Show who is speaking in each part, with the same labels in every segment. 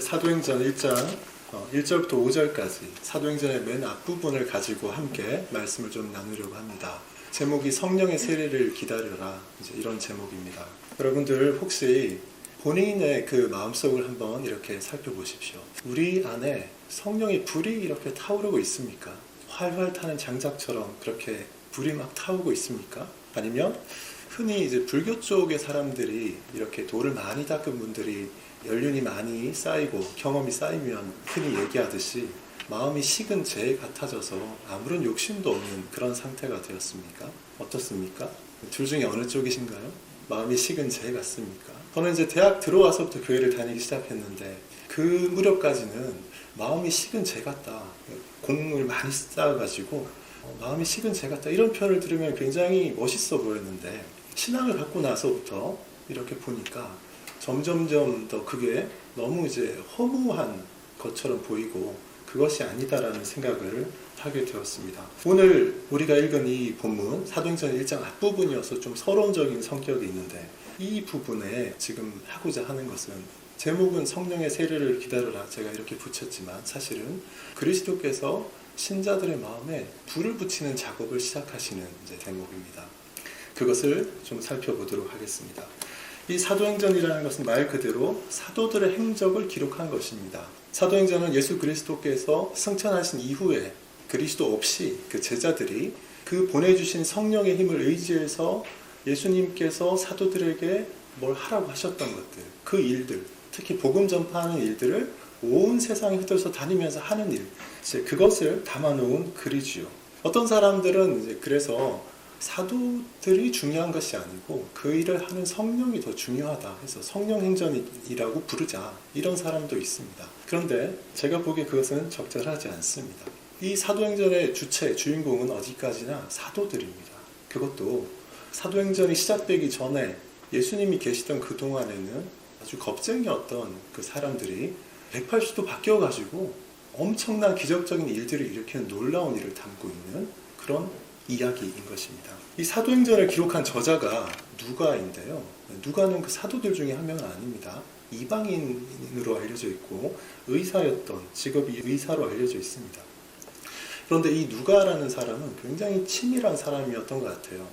Speaker 1: 사도행전 1장 1절부터 5절까지 사도행전의 맨 앞부분을 가지고 함께 말씀을 좀 나누려고 합니다. 제목이 성령의 세례를 기다려라, 이제 이런 제목입니다. 여러분들 혹시 본인의 그 마음속을 한번 이렇게 살펴보십시오. 우리 안에 성령의 불이 이렇게 타오르고 있습니까? 활활 타는 장작처럼 그렇게 불이 막 타오르고 있습니까? 아니면 흔히 이제 불교 쪽의 사람들이 이렇게 돌을 많이 닦은 분들이 연륜이 많이 쌓이고 경험이 쌓이면 흔히 얘기하듯이 마음이 식은 재 같아져서 아무런 욕심도 없는 그런 상태가 되었습니까? 어떻습니까? 둘 중에 어느 쪽이신가요? 마음이 식은 재 같습니까? 저는 이제 대학 들어와서부터 교회를 다니기 시작했는데 그 무렵까지는 마음이 식은 재 같다, 공을 많이 쌓아가지고 마음이 식은 재 같다, 이런 표현을 들으면 굉장히 멋있어 보였는데 신앙을 갖고 나서부터 이렇게 보니까 점점점 더 그게 너무 이제 허무한 것처럼 보이고 그것이 아니다라는 생각을 하게 되었습니다. 오늘 우리가 읽은 이 본문 사도행전 1장 앞부분이어서 좀 서론적인 성격이 있는데 이 부분에 지금 하고자 하는 것은, 제목은 성령의 세례를 기다려라 제가 이렇게 붙였지만 사실은 그리스도께서 신자들의 마음에 불을 붙이는 작업을 시작하시는 이제 대목입니다. 그것을 좀 살펴보도록 하겠습니다. 이 사도행전이라는 것은 말 그대로 사도들의 행적을 기록한 것입니다. 사도행전은 예수 그리스도께서 승천하신 이후에 그리스도 없이 그 제자들이 그 보내주신 성령의 힘을 의지해서 예수님께서 사도들에게 뭘 하라고 하셨던 것들, 그 일들, 특히 복음 전파하는 일들을 온 세상에 흩어져 다니면서 하는 일, 이제 그것을 담아놓은 글이지요. 어떤 사람들은 이제 그래서 사도들이 중요한 것이 아니고 그 일을 하는 성령이 더 중요하다 해서 성령행전이라고 부르자, 이런 사람도 있습니다. 그런데 제가 보기에 그것은 적절하지 않습니다. 이 사도행전의 주인공은 어디까지나 사도들입니다. 그것도 사도행전이 시작되기 전에 예수님이 계시던 그 동안에는 아주 겁쟁이였던 그 사람들이 180도 바뀌어가지고 엄청난 기적적인 일들을 일으키는 놀라운 일을 담고 있는 그런 이야기인 것입니다. 이 사도행전을 기록한 저자가 누가인데요. 누가는 그 사도들 중에 한 명은 아닙니다. 이방인으로 알려져 있고 의사였던, 직업이 의사로 알려져 있습니다. 그런데 이 누가라는 사람은 굉장히 치밀한 사람이었던 것 같아요.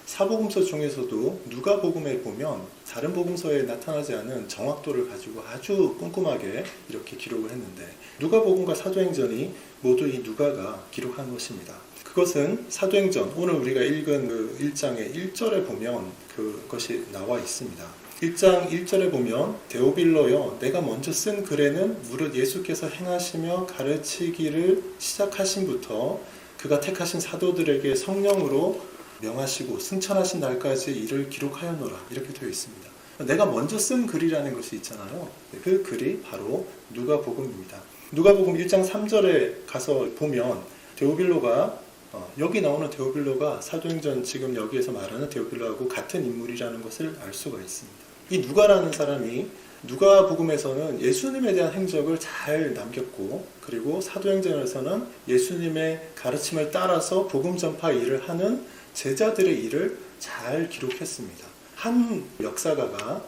Speaker 1: 사복음서 중에서도 누가복음에 보면 다른 복음서에 나타나지 않은 정확도를 가지고 아주 꼼꼼하게 이렇게 기록을 했는데 누가복음과 사도행전이 모두 이 누가가 기록한 것입니다. 그것은 사도행전, 오늘 우리가 읽은 그 1장의 1절에 보면 그것이 나와 있습니다. 1장 1절에 보면 데오빌로여, 내가 먼저 쓴 글에는 무릇 예수께서 행하시며 가르치기를 시작하신부터 그가 택하신 사도들에게 성령으로 명하시고 승천하신 날까지 이를 기록하였노라, 이렇게 되어 있습니다. 내가 먼저 쓴 글이라는 것이 있잖아요. 그 글이 바로 누가복음입니다. 누가복음 1장 3절에 가서 보면 데오빌로가 여기 나오는 데오빌로가 사도행전 지금 여기에서 말하는 데오빌로하고 같은 인물이라는 것을 알 수가 있습니다. 이 누가라는 사람이 누가복음에서는 예수님에 대한 행적을 잘 남겼고, 그리고 사도행전에서는 예수님의 가르침을 따라서 복음 전파 일을 하는 제자들의 일을 잘 기록했습니다. 한 역사가가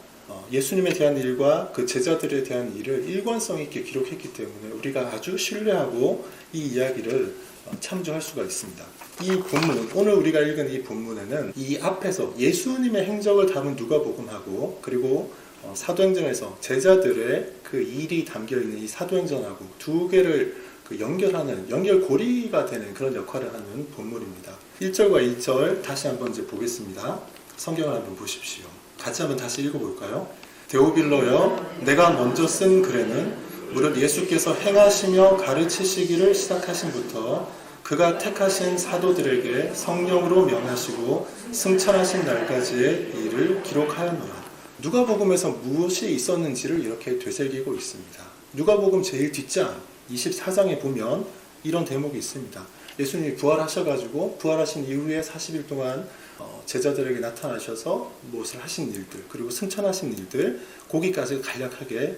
Speaker 1: 예수님에 대한 일과 그 제자들에 대한 일을 일관성 있게 기록했기 때문에 우리가 아주 신뢰하고 이 이야기를 참조할 수가 있습니다. 이 본문, 오늘 우리가 읽은 이 본문에는 이 앞에서 예수님의 행적을 담은 누가복음하고 그리고 사도행전에서 제자들의 그 일이 담겨있는 이 사도행전하고 두 개를 연결하는, 연결고리가 되는 그런 역할을 하는 본문입니다. 1절과 2절 다시 한번 이제 보겠습니다. 성경을 한번 보십시오. 같이 한번 다시 읽어볼까요? 데오빌로여, 내가 먼저 쓴 글에는 무릇 예수께서 행하시며 가르치시기를 시작하신부터 그가 택하신 사도들에게 성령으로 명하시고 승천하신 날까지의 일을 기록하였노라. 누가복음에서 무엇이 있었는지를 이렇게 되새기고 있습니다. 누가복음 제일 뒷장 24장에 보면 이런 대목이 있습니다. 예수님이 부활하셔가지고 부활하신 이후에 40일 동안 제자들에게 나타나셔서 무엇을 하신 일들, 그리고 승천하신 일들, 거기까지 간략하게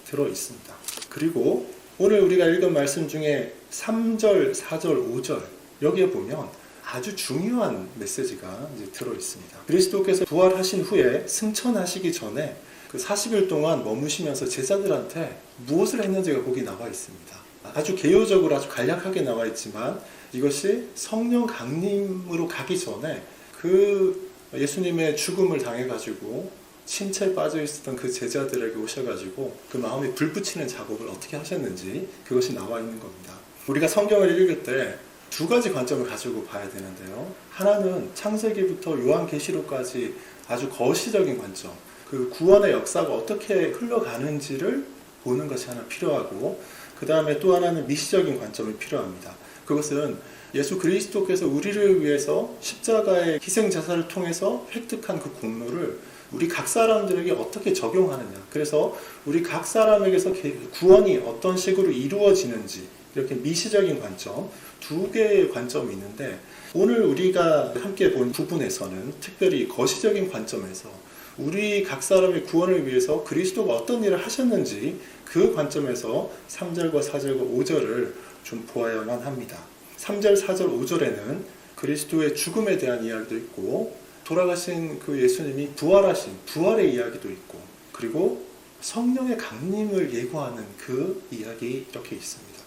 Speaker 1: 들어 있습니다. 그리고 오늘 우리가 읽은 말씀 중에 3절, 4절, 5절 여기에 보면 아주 중요한 메시지가 이제 들어 있습니다. 그리스도께서 부활하신 후에 승천하시기 전에 그 40일 동안 머무시면서 제자들한테 무엇을 했는지가 거기 나와 있습니다. 아주 개요적으로 아주 간략하게 나와 있지만 이것이 성령 강림으로 가기 전에 그 예수님의 죽음을 당해가지고 침체에 빠져 있었던 그 제자들에게 오셔가지고 그 마음에 불 붙이는 작업을 어떻게 하셨는지 그것이 나와 있는 겁니다. 우리가 성경을 읽을 때 두 가지 관점을 가지고 봐야 되는데요. 하나는 창세기부터 요한계시록까지 아주 거시적인 관점, 그 구원의 역사가 어떻게 흘러가는지를 보는 것이 하나 필요하고, 그 다음에 또 하나는 미시적인 관점이 필요합니다. 그것은 예수 그리스도께서 우리를 위해서 십자가의 희생자사를 통해서 획득한 그 공로를 우리 각 사람들에게 어떻게 적용하느냐, 그래서 우리 각 사람에게서 구원이 어떤 식으로 이루어지는지, 이렇게 미시적인 관점, 두 개의 관점이 있는데, 오늘 우리가 함께 본 부분에서는 특별히 거시적인 관점에서 우리 각 사람의 구원을 위해서 그리스도가 어떤 일을 하셨는지 그 관점에서 3절과 4절과 5절을 좀 보아야만 합니다. 3절, 4절, 5절에는 그리스도의 죽음에 대한 이야기도 있고, 돌아가신 그 예수님이 부활하신 부활의 이야기도 있고, 그리고 성령의 강림을 예고하는 그 이야기 이렇게 있습니다.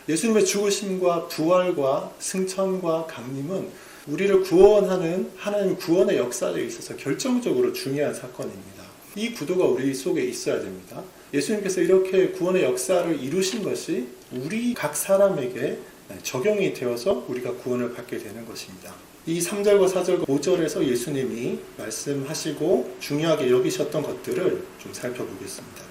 Speaker 1: 예수님의 죽으심과 부활과 승천과 강림은 우리를 구원하는 하나님의 구원의 역사에 있어서 결정적으로 중요한 사건입니다. 이 구도가 우리 속에 있어야 됩니다. 예수님께서 이렇게 구원의 역사를 이루신 것이 우리 각 사람에게 적용이 되어서 우리가 구원을 받게 되는 것입니다. 이 3절과 4절과 5절에서 예수님이 말씀하시고 중요하게 여기셨던 것들을 좀 살펴보겠습니다.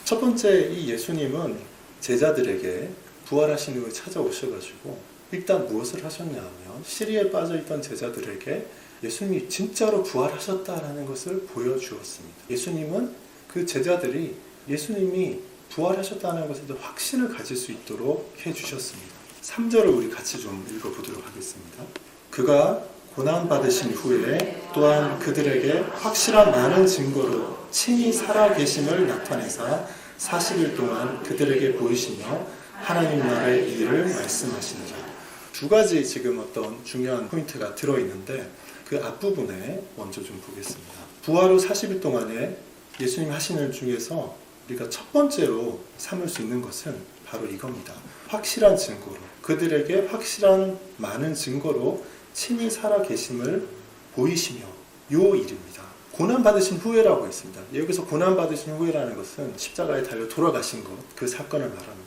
Speaker 1: 첫 번째, 이 예수님은 제자들에게 부활하신 후에 찾아오셔가지고 일단 무엇을 하셨냐 하면, 시리에 빠져있던 제자들에게 예수님이 진짜로 부활하셨다라는 것을 보여주었습니다. 예수님은 그 제자들이 예수님이 부활하셨다는 것에 대해 확신을 가질 수 있도록 해주셨습니다. 3절을 우리 같이 좀 읽어보도록 하겠습니다. 그가 고난받으신 후에 또한 그들에게 확실한 많은 증거로 친히 살아계심을 나타내사 40일 동안 그들에게 보이시며 하나님 나라의 일을 말씀하시니라. 두 가지 지금 어떤 중요한 포인트가 들어있는데, 그 앞부분에 먼저 좀 보겠습니다. 부활 후 40일 동안에 예수님 하시는 일 중에서 우리가 첫 번째로 삼을 수 있는 것은 바로 이겁니다. 확실한 증거로, 그들에게 확실한 많은 증거로 친히 살아계심을 보이시며, 요 일입니다. 고난받으신 후에라고 했습니다. 여기서 고난받으신 후에라는 것은 십자가에 달려 돌아가신 것, 그 사건을 말합니다.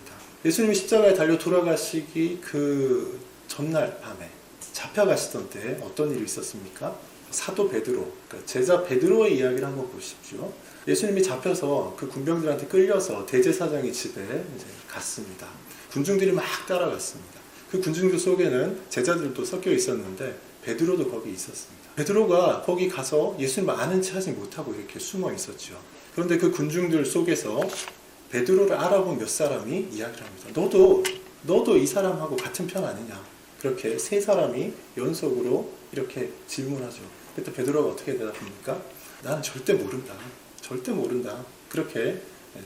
Speaker 1: 예수님이 십자가에 달려 돌아가시기 그 전날 밤에 잡혀가시던 때 어떤 일이 있었습니까? 사도 베드로, 그러니까 제자 베드로의 이야기를 한번 보십시오. 예수님이 잡혀서 그 군병들한테 끌려서 대제사장의 집에 이제 갔습니다. 군중들이 막 따라갔습니다. 그 군중들 속에는 제자들도 섞여 있었는데 베드로도 거기 있었습니다. 베드로가 거기 가서 예수님을 아는 체 하지 못하고 이렇게 숨어 있었죠. 그런데 그 군중들 속에서 베드로를 알아본 몇 사람이 이야기를 합니다. 너도 이 사람하고 같은 편 아니냐? 그렇게 세 사람이 연속으로 이렇게 질문하죠. 그때 베드로가 어떻게 대답합니까? 나는 절대 모른다. 절대 모른다. 그렇게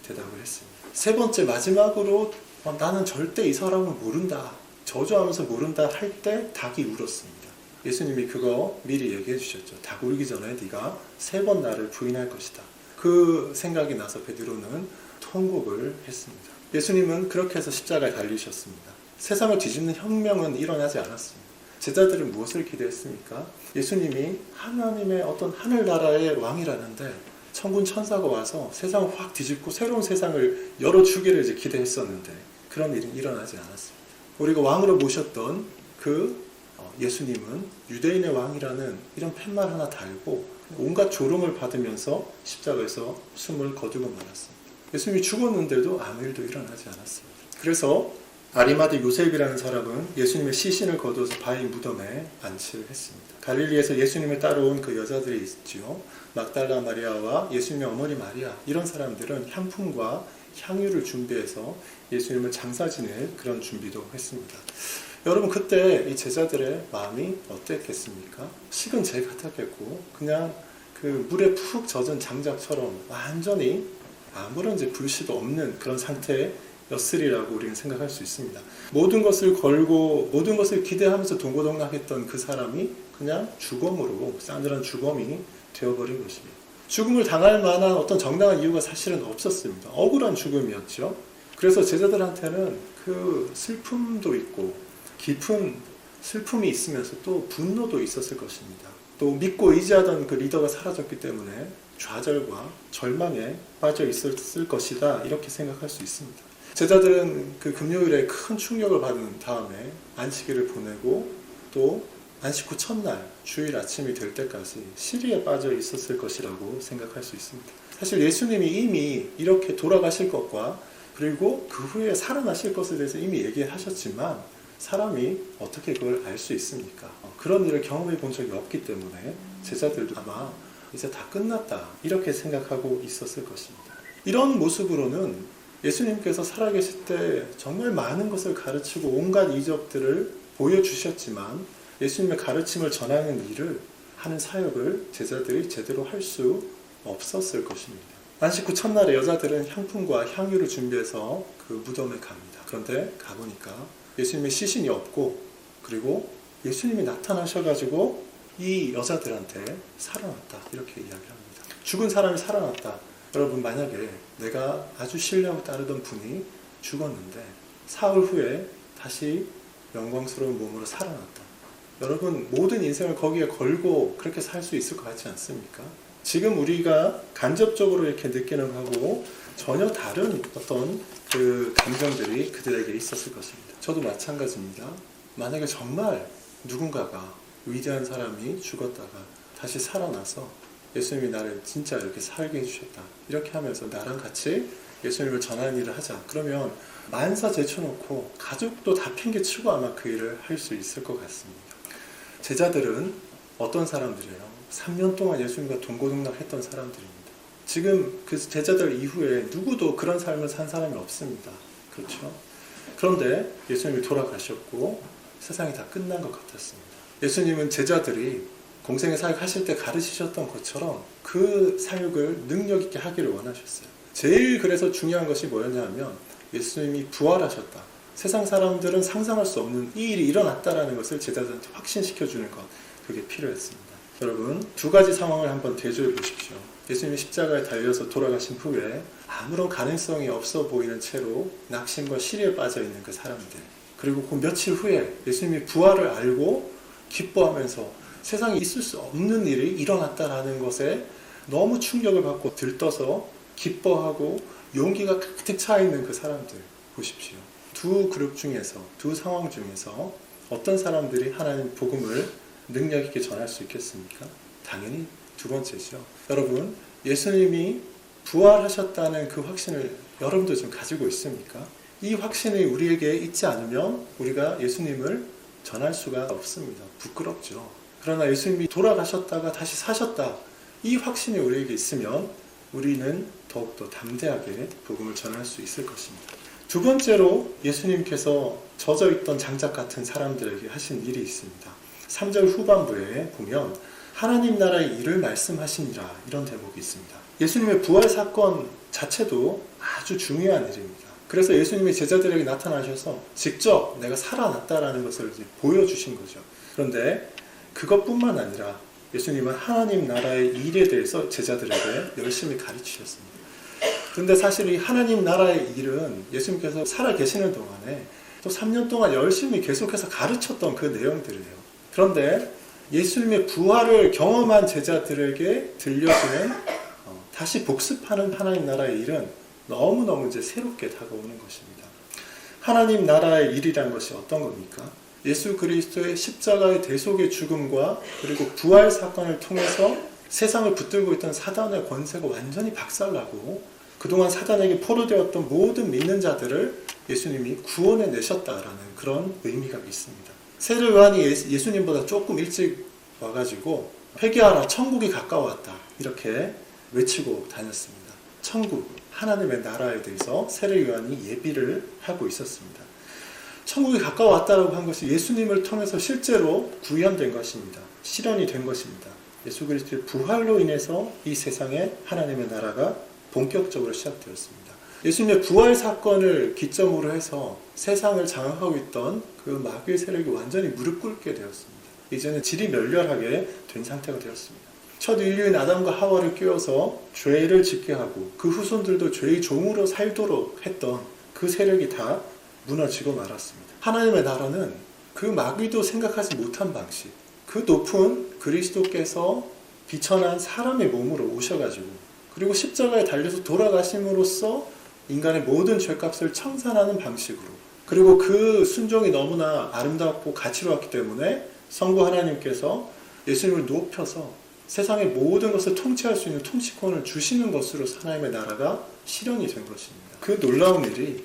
Speaker 1: 대답을 했습니다. 세 번째, 마지막으로 나는 절대 이 사람을 모른다. 저주하면서 모른다 할 때 닭이 울었습니다. 예수님이 그거 미리 얘기해 주셨죠. 닭 울기 전에 네가 3번 나를 부인할 것이다. 그 생각이 나서 베드로는 통곡을 했습니다. 예수님은 그렇게 해서 십자가에 달리셨습니다. 세상을 뒤집는 혁명은 일어나지 않았습니다. 제자들은 무엇을 기대했습니까? 예수님이 하나님의 어떤 하늘나라의 왕이라는데 천군 천사가 와서 세상을 확 뒤집고 새로운 세상을 열어주기를 이제 기대했었는데 그런 일은 일어나지 않았습니다. 우리가 왕으로 모셨던 그 예수님은 유대인의 왕이라는 이런 팻말 하나 달고 온갖 조롱을 받으면서 십자가에서 숨을 거두고 말았습니다. 예수님이 죽었는데도 아무 일도 일어나지 않았습니다. 그래서 아리마대 요셉이라는 사람은 예수님의 시신을 거둬서 바위 무덤에 안치를 했습니다. 갈릴리에서 예수님을 따라온 그 여자들이 있지요. 막달라 마리아와 예수님의 어머니 마리아, 이런 사람들은 향품과 향유를 준비해서 예수님을 장사 지낼 그런 준비도 했습니다. 여러분, 그때 이 제자들의 마음이 어땠겠습니까? 식은 재 같았겠고 그냥 그 물에 푹 젖은 장작처럼 완전히 아무런 이제 불씨도 없는 그런 상태였으리라고 우리는 생각할 수 있습니다. 모든 것을 걸고 모든 것을 기대하면서 동고동락했던 그 사람이 그냥 주검으로, 싸늘한 주검이 되어버린 것입니다. 죽음을 당할 만한 어떤 정당한 이유가 사실은 없었습니다. 억울한 죽음이었죠. 그래서 제자들한테는 그 슬픔도 있고 깊은 슬픔이 있으면서 또 분노도 있었을 것입니다. 또 믿고 의지하던 그 리더가 사라졌기 때문에 좌절과 절망에 빠져 있었을 것이다, 이렇게 생각할 수 있습니다. 제자들은 그 금요일에 큰 충격을 받은 다음에 안식일을 보내고 또 안식 후 첫날 주일 아침이 될 때까지 시리에 빠져 있었을 것이라고 생각할 수 있습니다. 사실 예수님이 이미 이렇게 돌아가실 것과 그리고 그 후에 살아나실 것에 대해서 이미 얘기하셨지만 사람이 어떻게 그걸 알 수 있습니까? 그런 일을 경험해 본 적이 없기 때문에 제자들도 아마 이제 다 끝났다, 이렇게 생각하고 있었을 것입니다. 이런 모습으로는 예수님께서 살아계실 때 정말 많은 것을 가르치고 온갖 이적들을 보여주셨지만 예수님의 가르침을 전하는 일을 하는 사역을 제자들이 제대로 할 수 없었을 것입니다. 안식 후 첫날에 여자들은 향품과 향유를 준비해서 그 무덤에 갑니다. 그런데 가보니까 예수님의 시신이 없고 그리고 예수님이 나타나셔가지고 이 여자들한테 살아났다, 이렇게 이야기를 합니다. 죽은 사람이 살아났다. 여러분, 만약에 내가 아주 신뢰하고 따르던 분이 죽었는데 사흘 후에 다시 영광스러운 몸으로 살아났다. 여러분, 모든 인생을 거기에 걸고 그렇게 살 수 있을 것 같지 않습니까? 지금 우리가 간접적으로 이렇게 느끼는 거하고 전혀 다른 어떤 그 감정들이 그들에게 있었을 것입니다. 저도 마찬가지입니다. 만약에 정말 누군가가 위대한 사람이 죽었다가 다시 살아나서 예수님이 나를 진짜 이렇게 살게 해주셨다, 이렇게 하면서 나랑 같이 예수님을 전하는 일을 하자. 그러면 만사 제쳐놓고 가족도 다 팽개치고 아마 그 일을 할 수 있을 것 같습니다. 제자들은 어떤 사람들이에요? 3년 동안 예수님과 동고동락했던 사람들입니다. 지금 그 제자들 이후에 누구도 그런 삶을 산 사람이 없습니다. 그렇죠? 그런데 예수님이 돌아가셨고 세상이 다 끝난 것 같았습니다. 예수님은 제자들이 공생의 사역 하실 때 가르치셨던 것처럼 그 사역을 능력 있게 하기를 원하셨어요. 제일 그래서 중요한 것이 뭐였냐 하면 예수님이 부활하셨다. 세상 사람들은 상상할 수 없는 이 일이 일어났다라는 것을 제자들한테 확신시켜주는 것, 그게 필요했습니다. 여러분, 두 가지 상황을 한번 대조해 보십시오. 예수님이 십자가에 달려서 돌아가신 후에 아무런 가능성이 없어 보이는 채로 낙심과 시리에 빠져 있는 그 사람들, 그리고 그 며칠 후에 예수님이 부활을 알고 기뻐하면서 세상에 있을 수 없는 일이 일어났다라는 것에 너무 충격을 받고 들떠서 기뻐하고 용기가 가득 차 있는 그 사람들 보십시오. 두 그룹 중에서, 두 상황 중에서 어떤 사람들이 하나님 복음을 능력 있게 전할 수 있겠습니까? 당연히 두 번째죠. 여러분, 예수님이 부활하셨다는 그 확신을 여러분도 좀 가지고 있습니까? 이 확신이 우리에게 있지 않으면 우리가 예수님을 전할 수가 없습니다. 부끄럽죠. 그러나 예수님이 돌아가셨다가 다시 사셨다, 이 확신이 우리에게 있으면 우리는 더욱더 담대하게 복음을 전할 수 있을 것입니다. 두 번째로 예수님께서 젖어있던 장작 같은 사람들에게 하신 일이 있습니다. 3절 후반부에 보면 하나님 나라의 일을 말씀하시니라, 이런 대목이 있습니다. 예수님의 부활 사건 자체도 아주 중요한 일입니다. 그래서 예수님이 제자들에게 나타나셔서 직접 내가 살아났다라는 것을 보여주신 거죠. 그런데 그것뿐만 아니라 예수님은 하나님 나라의 일에 대해서 제자들에게 열심히 가르치셨습니다. 그런데 사실 이 하나님 나라의 일은 예수님께서 살아계시는 동안에 또 3년 동안 열심히 계속해서 가르쳤던 그 내용들이에요. 그런데 예수님의 부활을 경험한 제자들에게 들려주는 다시 복습하는 하나님 나라의 일은 너무너무 이제 새롭게 다가오는 것입니다. 하나님 나라의 일이라는 것이 어떤 겁니까? 예수 그리스도의 십자가의 대속의 죽음과 그리고 부활 사건을 통해서 세상을 붙들고 있던 사단의 권세가 완전히 박살나고 그동안 사단에게 포로되었던 모든 믿는 자들을 예수님이 구원해 내셨다라는 그런 의미가 있습니다. 세례 요한이 예수님보다 조금 일찍 와가지고 회개하라, 천국이 가까웠다, 이렇게 외치고 다녔습니다. 천국, 하나님의 나라에 대해서 세례 요한이 예비를 하고 있었습니다. 천국이 가까웠다라고 한 것이 예수님을 통해서 실제로 구현된 것입니다. 실현이 된 것입니다. 예수 그리스도의 부활로 인해서 이 세상에 하나님의 나라가 본격적으로 시작되었습니다. 예수님의 부활 사건을 기점으로 해서 세상을 장악하고 있던 그 마귀의 세력이 완전히 무릎 꿇게 되었습니다. 이제는 질이 멸렬하게 된 상태가 되었습니다. 첫 인류인 아담과 하와를 끼워서 죄를 짓게 하고 그 후손들도 죄의 종으로 살도록 했던 그 세력이 다 무너지고 말았습니다. 하나님의 나라는 그 마귀도 생각하지 못한 방식, 그 높은 그리스도께서 비천한 사람의 몸으로 오셔가지고 그리고 십자가에 달려서 돌아가심으로써 인간의 모든 죄값을 청산하는 방식으로, 그리고 그 순종이 너무나 아름답고 가치로웠기 때문에 성부 하나님께서 예수님을 높여서 세상의 모든 것을 통치할 수 있는 통치권을 주시는 것으로 하나님의 나라가 실현이 된 것입니다. 그 놀라운 일이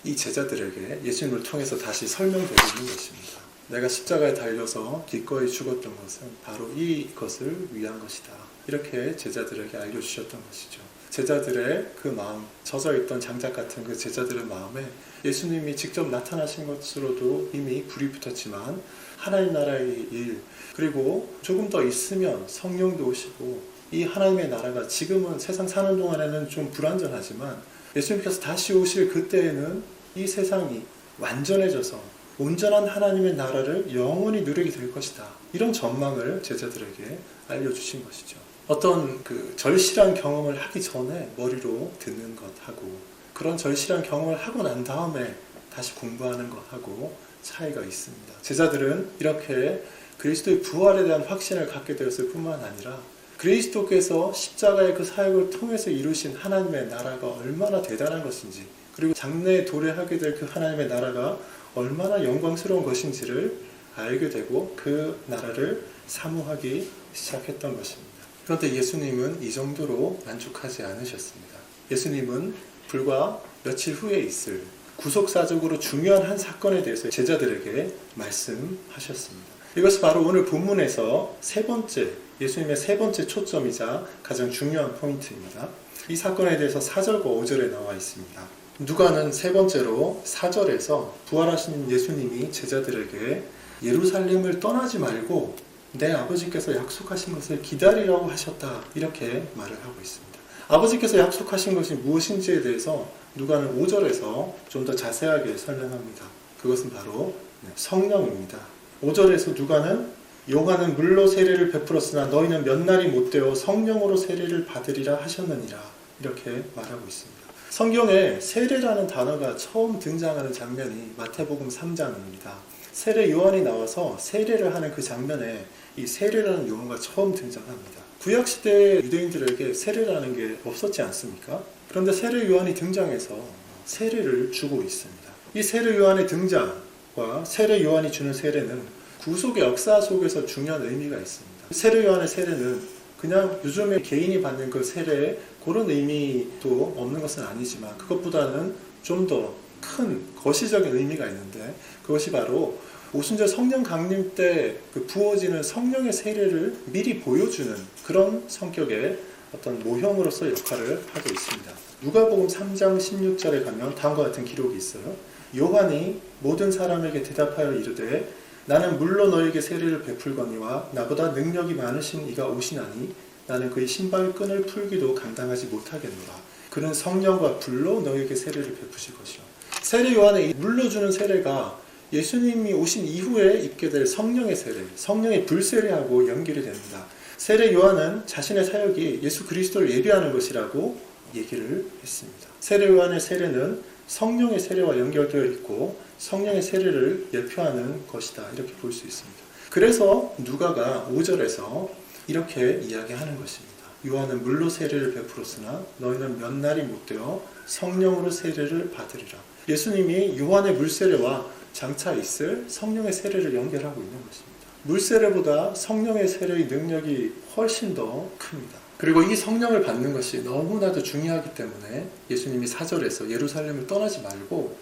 Speaker 1: 이 제자들에게 예수님을 통해서 다시 설명되고 있는 것입니다. 내가 십자가에 달려서 기꺼이 죽었던 것은 바로 이것을 위한 것이다. 이렇게 제자들에게 알려주셨던 것이죠. 제자들의 그 마음, 젖어있던 장작 같은 그 제자들의 마음에 예수님이 직접 나타나신 것으로도 이미 불이 붙었지만 하나님 나라의 일, 그리고 조금 더 있으면 성령도 오시고 이 하나님의 나라가 지금은 세상 사는 동안에는 좀 불완전하지만 예수님께서 다시 오실 그때에는 이 세상이 완전해져서 온전한 하나님의 나라를 영원히 누리게 될 것이다. 이런 전망을 제자들에게 알려주신 것이죠. 어떤 그 절실한 경험을 하기 전에 머리로 듣는 것하고 그런 절실한 경험을 하고 난 다음에 다시 공부하는 것하고 차이가 있습니다. 제자들은 이렇게 그리스도의 부활에 대한 확신을 갖게 되었을 뿐만 아니라 그리스도께서 십자가의 그 사역을 통해서 이루신 하나님의 나라가 얼마나 대단한 것인지, 그리고 장래에 도래하게 될 그 하나님의 나라가 얼마나 영광스러운 것인지를 알게 되고 그 나라를 사모하기 시작했던 것입니다. 그런데 예수님은 이 정도로 만족하지 않으셨습니다. 예수님은 불과 며칠 후에 있을 구속사적으로 중요한 한 사건에 대해서 제자들에게 말씀하셨습니다. 이것이 바로 오늘 본문에서 세 번째, 예수님의 세 번째 초점이자 가장 중요한 포인트입니다. 이 사건에 대해서 4절과 5절에 나와 있습니다. 누가는 세 번째로 4절에서 부활하신 예수님이 제자들에게 예루살렘을 떠나지 말고 내 아버지께서 약속하신 것을 기다리라고 하셨다, 이렇게 말을 하고 있습니다. 아버지께서 약속하신 것이 무엇인지에 대해서 누가는 5절에서 좀 더 자세하게 설명합니다. 그것은 바로 성령입니다. 5절에서 누가는 요한은 물로 세례를 베풀었으나 너희는 몇 날이 못되어 성령으로 세례를 받으리라 하셨느니라, 이렇게 말하고 있습니다. 성경에 세례라는 단어가 처음 등장하는 장면이 마태복음 3장입니다. 세례 요한이 나와서 세례를 하는 그 장면에 이 세례라는 용어가 처음 등장합니다. 구약시대 유대인들에게 세례라는 게 없었지 않습니까? 그런데 세례 요한이 등장해서 세례를 주고 있습니다. 이 세례 요한의 등장과 세례 요한이 주는 세례는 구속의 역사 속에서 중요한 의미가 있습니다. 세례 요한의 세례는 그냥 요즘에 개인이 받는 그 세례에 그런 의미도 없는 것은 아니지만 그것보다는 좀 더 큰 거시적인 의미가 있는데, 그것이 바로 오순절 성령 강림 때 그 부어지는 성령의 세례를 미리 보여주는 그런 성격의 어떤 모형으로서 역할을 하고 있습니다. 누가복음 3장 16절에 가면 다음과 같은 기록이 있어요. 요한이 모든 사람에게 대답하여 이르되 나는 물로 너에게 세례를 베풀거니와 나보다 능력이 많으신 이가 오시나니 나는 그의 신발끈을 풀기도 감당하지 못하겠노라. 그는 성령과 불로 너에게 세례를 베푸실 것이요. 세례 요한의 물로 주는 세례가 예수님이 오신 이후에 입게 될 성령의 세례, 성령의 불세례하고 연결이 됩니다. 세례 요한은 자신의 사역이 예수 그리스도를 예비하는 것이라고 얘기를 했습니다. 세례 요한의 세례는 성령의 세례와 연결되어 있고 성령의 세례를 예표하는 것이다, 이렇게 볼 수 있습니다. 그래서 누가가 5절에서 이렇게 이야기하는 것입니다. 요한은 물로 세례를 베풀었으나 너희는 몇 날이 못되어 성령으로 세례를 받으리라. 예수님이 요한의 물세례와 장차 있을 성령의 세례를 연결하고 있는 것입니다. 물세례보다 성령의 세례의 능력이 훨씬 더 큽니다. 그리고 이 성령을 받는 것이 너무나도 중요하기 때문에 예수님이 4절에서 예루살렘을 떠나지 말고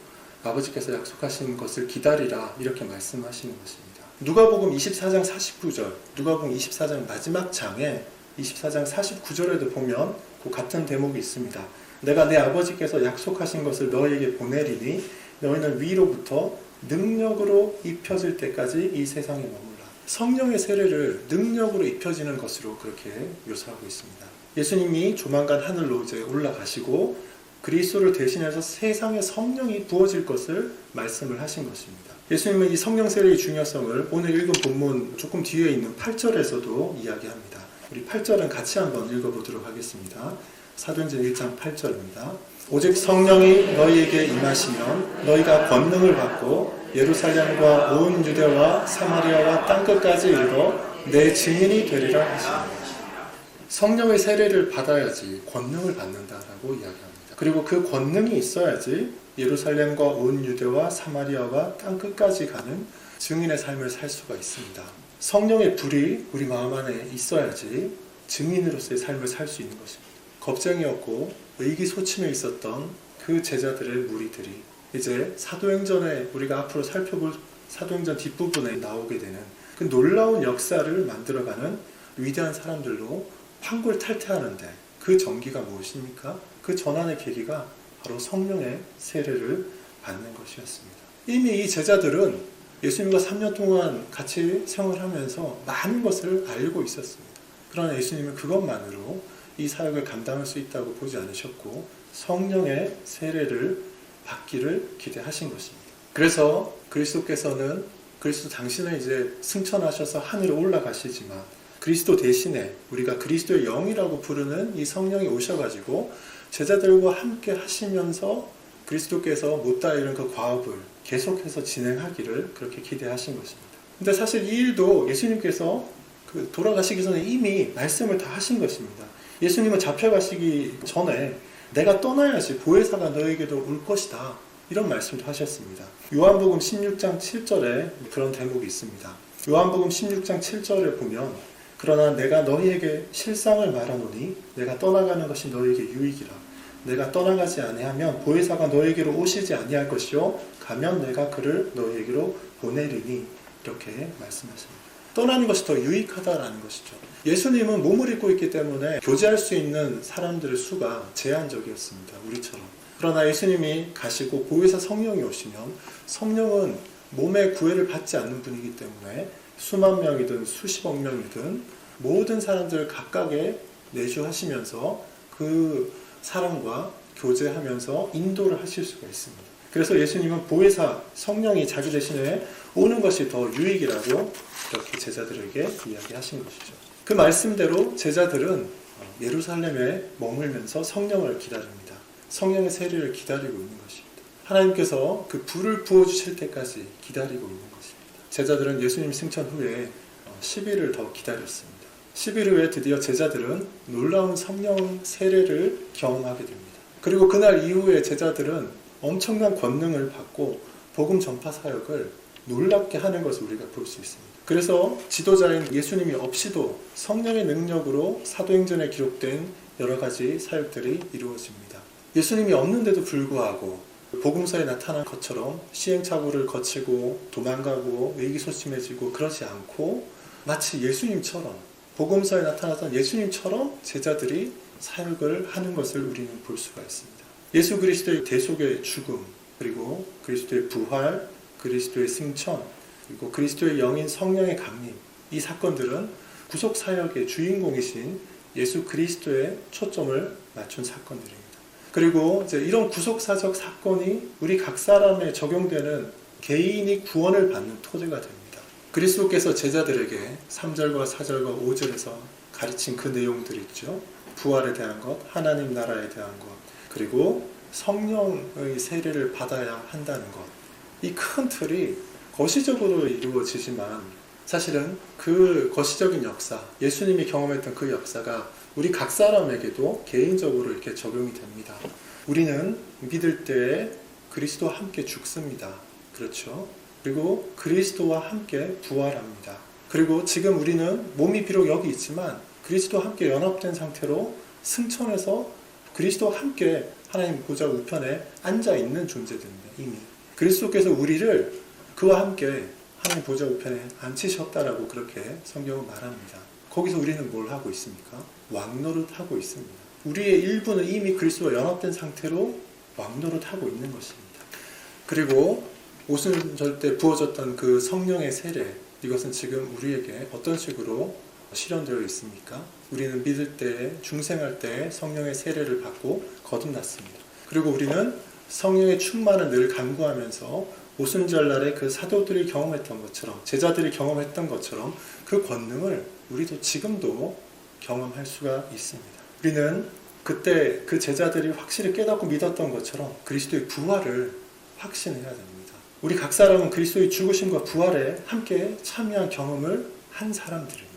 Speaker 1: 아버지께서 약속하신 것을 기다리라, 이렇게 말씀하시는 것입니다. 누가복음 24장 49절, 누가복음 24장 마지막 장에 24장 49절에도 보면 그 같은 대목이 있습니다. 내가 내 아버지께서 약속하신 것을 너희에게 보내리니 너희는 위로부터 능력으로 입혀질 때까지 이 세상에 머물라. 성령의 세례를 능력으로 입혀지는 것으로 그렇게 묘사하고 있습니다. 예수님이 조만간 하늘로 이제 올라가시고 그리스도를 대신해서 세상에 성령이 부어질 것을 말씀을 하신 것입니다. 예수님은 이 성령 세례의 중요성을 오늘 읽은 본문 조금 뒤에 있는 8절에서도 이야기합니다. 우리 8절은 같이 한번 읽어보도록 하겠습니다. 사도행전 1장 8절입니다. 오직 성령이 너희에게 임하시면 너희가 권능을 받고 예루살렘과 온 유대와 사마리아와 땅끝까지 이르러 내 증인이 되리라 하시니, 성령의 세례를 받아야지 권능을 받는다라고 이야기합니다. 그리고 그 권능이 있어야지 예루살렘과 온 유대와 사마리아와 땅끝까지 가는 증인의 삶을 살 수가 있습니다. 성령의 불이 우리 마음 안에 있어야지 증인으로서의 삶을 살 수 있는 것입니다. 겁쟁이였고 의기소침해 있었던 그 제자들의 무리들이 이제 사도행전에 우리가 앞으로 살펴볼 사도행전 뒷부분에 나오게 되는 그 놀라운 역사를 만들어가는 위대한 사람들로 황골탈퇴하는데 그 전기가 무엇입니까? 그 전환의 계기가 바로 성령의 세례를 받는 것이었습니다. 이미 이 제자들은 예수님과 3년 동안 같이 생활하면서 많은 것을 알고 있었습니다. 그러나 예수님은 그것만으로 이 사역을 감당할 수 있다고 보지 않으셨고 성령의 세례를 받기를 기대하신 것입니다. 그래서 그리스도께서는 그리스도 당신은 이제 승천하셔서 하늘에 올라가시지만 그리스도 대신에 우리가 그리스도의 영이라고 부르는 이 성령이 오셔가지고 제자들과 함께 하시면서 그리스도께서 못다 이룬 그 과업을 계속해서 진행하기를 그렇게 기대하신 것입니다. 근데 사실 이 일도 예수님께서 돌아가시기 전에 이미 말씀을 다 하신 것입니다. 예수님은 잡혀가시기 전에 내가 떠나야지 보혜사가 너에게도 올 것이다, 이런 말씀도 하셨습니다. 요한복음 16장 7절에 그런 대목이 있습니다. 요한복음 16장 7절에 보면 그러나 내가 너희에게 실상을 말하노니 내가 떠나가는 것이 너희에게 유익이라. 내가 떠나가지 아니하면 보혜사가 너희에게로 오시지 아니할 것이요 가면 내가 그를 너희에게로 보내리니, 이렇게 말씀하십니다. 떠나는 것이 더 유익하다라는 것이죠. 예수님은 몸을 입고 있기 때문에 교제할 수 있는 사람들의 수가 제한적이었습니다. 우리처럼. 그러나 예수님이 가시고 보혜사 성령이 오시면 성령은 몸의 구애를 받지 않는 분이기 때문에 수만 명이든 수십억 명이든 모든 사람들을 각각에 내주하시면서 그 사람과 교제하면서 인도를 하실 수가 있습니다. 그래서 예수님은 보혜사 성령이 자기 대신에 오는 것이 더 유익이라고 이렇게 제자들에게 이야기하신 것이죠. 그 말씀대로 제자들은 예루살렘에 머물면서 성령을 기다립니다. 성령의 세례를 기다리고 있는 것입니다. 하나님께서 그 불을 부어주실 때까지 기다리고 있는 것입니다. 제자들은 예수님 승천 후에 10일을 더 기다렸습니다. 10일 후에 드디어 제자들은 놀라운 성령 세례를 경험하게 됩니다. 그리고 그날 이후에 제자들은 엄청난 권능을 받고 복음 전파 사역을 놀랍게 하는 것을 우리가 볼 수 있습니다. 그래서 지도자인 예수님이 없이도 성령의 능력으로 사도행전에 기록된 여러 가지 사역들이 이루어집니다. 예수님이 없는데도 불구하고 복음서에 나타난 것처럼 시행착오를 거치고 도망가고 의기소침해지고 그러지 않고 마치 예수님처럼, 복음서에 나타났던 예수님처럼 제자들이 사역을 하는 것을 우리는 볼 수가 있습니다. 예수 그리스도의 대속의 죽음, 그리고 그리스도의 부활, 그리스도의 승천, 그리고 그리스도의 영인 성령의 강림, 이 사건들은 구속사역의 주인공이신 예수 그리스도의 초점을 맞춘 사건들입니다. 그리고 이제 이런 구속사적 사건이 우리 각 사람에 적용되는 개인이 구원을 받는 토대가 됩니다. 그리스도께서 제자들에게 3절과 4절과 5절에서 가르친 그 내용들이 있죠. 부활에 대한 것, 하나님 나라에 대한 것, 그리고 성령의 세례를 받아야 한다는 것. 이 큰 틀이 거시적으로 이루어지지만 사실은 그 거시적인 역사, 예수님이 경험했던 그 역사가 우리 각 사람에게도 개인적으로 이렇게 적용이 됩니다. 우리는 믿을 때에 그리스도와 함께 죽습니다. 그렇죠? 그리고 그리스도와 함께 부활합니다. 그리고 지금 우리는 몸이 비록 여기 있지만 그리스도와 함께 연합된 상태로 승천해서 그리스도와 함께 하나님 보좌 우편에 앉아 있는 존재들입니다. 이미 그리스도께서 우리를 그와 함께 하나님 보좌 우편에 앉히셨다라고 그렇게 성경은 말합니다. 거기서 우리는 뭘 하고 있습니까? 왕노릇하고 있습니다. 우리의 일부는 이미 그리스도와 연합된 상태로 왕노릇하고 있는 것입니다. 그리고 오순절 때 부어졌던 그 성령의 세례, 이것은 지금 우리에게 어떤 식으로 실현되어 있습니까? 우리는 믿을 때, 중생할 때 성령의 세례를 받고 거듭났습니다. 그리고 우리는 성령의 충만을 늘 간구하면서 오순절날에 그 사도들이 경험했던 것처럼, 제자들이 경험했던 것처럼 그 권능을 우리도 지금도 경험할 수가 있습니다. 우리는 그때 그 제자들이 확실히 깨닫고 믿었던 것처럼 그리스도의 부활을 확신해야 됩니다. 우리 각 사람은 그리스도의 죽으심과 부활에 함께 참여한 경험을 한 사람들입니다.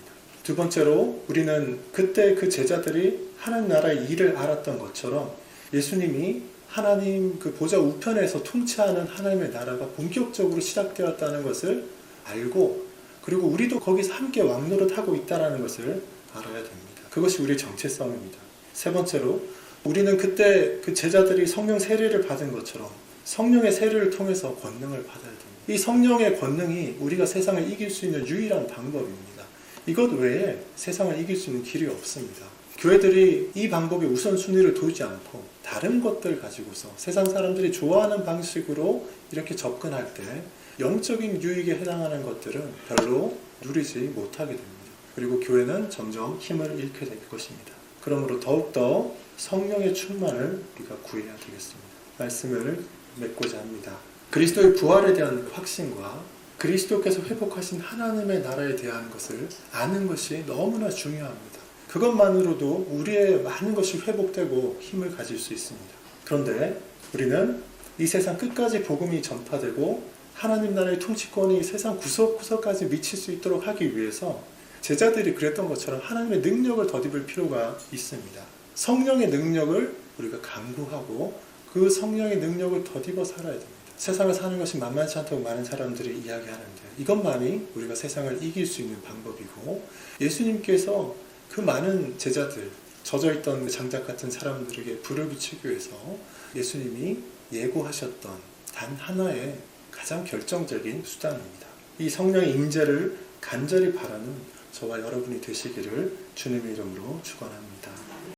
Speaker 1: 두 번째로 우리는 그때 그 제자들이 하나님 나라의 일을 알았던 것처럼 예수님이 하나님 그 보좌 우편에서 통치하는 하나님의 나라가 본격적으로 시작되었다는 것을 알고, 그리고 우리도 거기서 함께 왕노릇하고 있다는 것을 알아야 됩니다. 그것이 우리의 정체성입니다. 세 번째로 우리는 그때 그 제자들이 성령 세례를 받은 것처럼 성령의 세례를 통해서 권능을 받아야 됩니다. 이 성령의 권능이 우리가 세상을 이길 수 있는 유일한 방법입니다. 이것 외에 세상을 이길 수 있는 길이 없습니다. 교회들이 이 방법에 우선순위를 두지 않고 다른 것들 가지고서 세상 사람들이 좋아하는 방식으로 이렇게 접근할 때 영적인 유익에 해당하는 것들은 별로 누리지 못하게 됩니다. 그리고 교회는 점점 힘을 잃게 될 것입니다. 그러므로 더욱더 성령의 충만을 우리가 구해야 되겠습니다. 말씀을 맺고자 합니다. 그리스도의 부활에 대한 확신과 그리스도께서 회복하신 하나님의 나라에 대한 것을 아는 것이 너무나 중요합니다. 그것만으로도 우리의 많은 것이 회복되고 힘을 가질 수 있습니다. 그런데 우리는 이 세상 끝까지 복음이 전파되고 하나님 나라의 통치권이 세상 구석구석까지 미칠 수 있도록 하기 위해서 제자들이 그랬던 것처럼 하나님의 능력을 덧입을 필요가 있습니다. 성령의 능력을 우리가 강구하고 그 성령의 능력을 덧입어 살아야 됩니다. 세상을 사는 것이 만만치 않다고 많은 사람들이 이야기하는데 이것만이 우리가 세상을 이길 수 있는 방법이고, 예수님께서 그 많은 제자들, 젖어있던 장작 같은 사람들에게 불을 붙이기 위해서 예수님이 예고하셨던 단 하나의 가장 결정적인 수단입니다. 이 성령의 임재를 간절히 바라는 저와 여러분이 되시기를 주님의 이름으로 축원합니다.